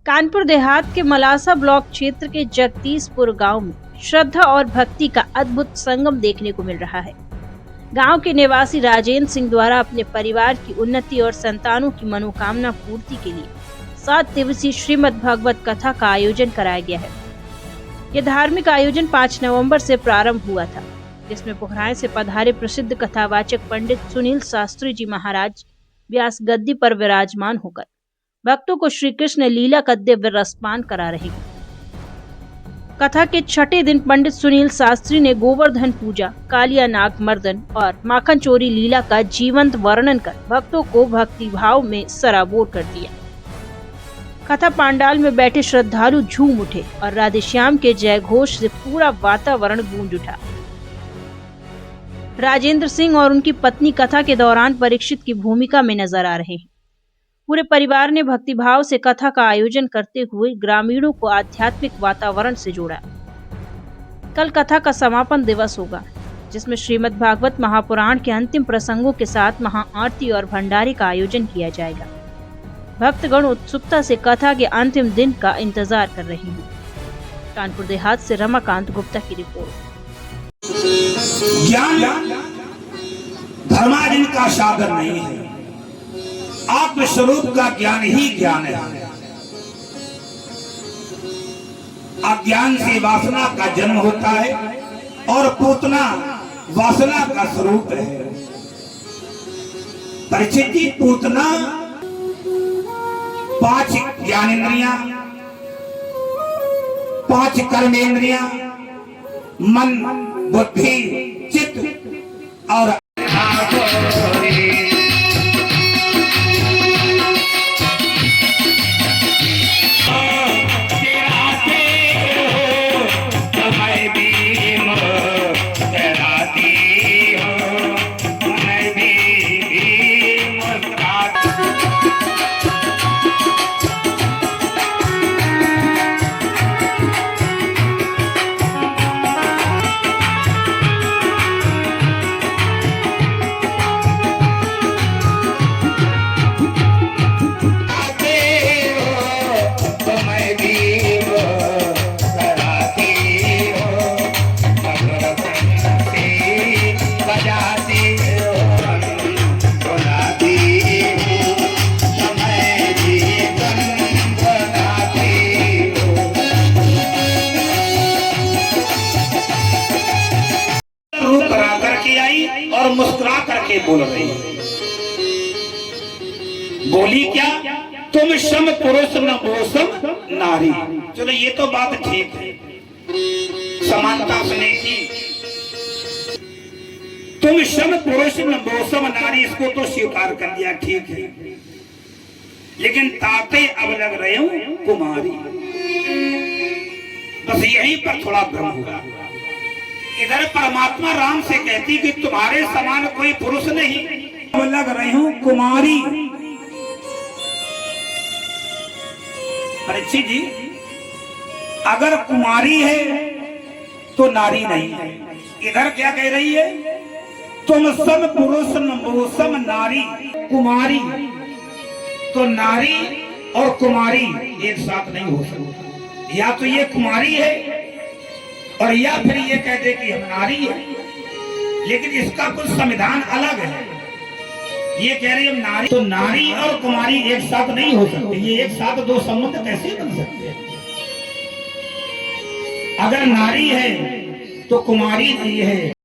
कानपुर देहात के मलासा ब्लॉक क्षेत्र के जगदीशपुर गांव में श्रद्धा और भक्ति का अद्भुत संगम देखने को मिल रहा है। गांव के निवासी राजेंद्र सिंह द्वारा अपने परिवार की उन्नति और संतानों की मनोकामना पूर्ति के लिए 7 दिवसीय श्रीमद् भागवत कथा का आयोजन कराया गया है। यह धार्मिक आयोजन 5 नवंबर से प्रारंभ हुआ था, जिसमें पोखराय से पधारे प्रसिद्ध कथावाचक पंडित सुनील शास्त्री जी महाराज व्यास गद्दी पर विराजमान होकर भक्तों को श्री कृष्ण लीला का दिव्य रसपान करा रहे हैं। कथा के छठे दिन पंडित सुनील शास्त्री ने गोवर्धन पूजा, कालिया नाग मर्दन और माखन चोरी लीला का जीवंत वर्णन कर भक्तों को भक्ति भाव में सराबोर कर दिया। कथा पांडाल में बैठे श्रद्धालु झूम उठे और राधेश्याम के जय घोष से पूरा वातावरण गूंज उठा। राजेंद्र सिंह और उनकी पत्नी कथा के दौरान परीक्षित की भूमिका में नजर आ रहे हैं। पूरे परिवार ने भक्तिभाव से कथा का आयोजन करते हुए ग्रामीणों को आध्यात्मिक वातावरण से जोड़ा। कल कथा का समापन दिवस होगा, जिसमें श्रीमद् भागवत महापुराण के अंतिम प्रसंगों के साथ महाआरती और भंडारे का आयोजन किया जाएगा। भक्तगण उत्सुकता से कथा के अंतिम दिन का इंतजार कर रहे हैं। कानपुर देहात से रमाकांत गुप्ता की रिपोर्ट। ज्ञान धर्मार्जन का साधन नहीं है, आत्मस्वरूप का ज्ञान ही ज्ञान है। अज्ञान से वासना का जन्म होता है और पूतना वासना का स्वरूप है। परिचिति पूतना 5 ज्ञानेंद्रियां, 5 कर्मेंद्रियां, मन, बुद्धि, चित्त और और मुस्कुरा करके बोल रही है। बोली क्या? तुम सम पुरुष न बोसम नारी। चलो ये तो बात ठीक है, समानता उसने की। तुम सम पुरुष न बोसम नारी, इसको तो स्वीकार कर दिया, ठीक है। लेकिन ताते अब लग रहे हो कुमारी। बस यहीं पर थोड़ा भ्रम हुआ। इधर परमात्मा राम से कहती कि तुम्हारे समान कोई पुरुष नहीं, अब लग रही हूं कुमारी। परीक्षित जी, अगर कुमारी है तो नारी नहीं है। इधर क्या कह रही है? तुम सब पुरुष नमोसम नारी। कुमारी तो नारी और कुमारी एक साथ नहीं हो सकती। या तो ये कुमारी है और या फिर ये कह दे कि हम नारी है, लेकिन इसका कुछ संविधान अलग है। ये कह रही हम नारी, तो नारी और कुमारी एक साथ नहीं हो सकते। ये एक साथ दो संबंध कैसे बन सकते हैं? अगर नारी है तो कुमारी नहीं है।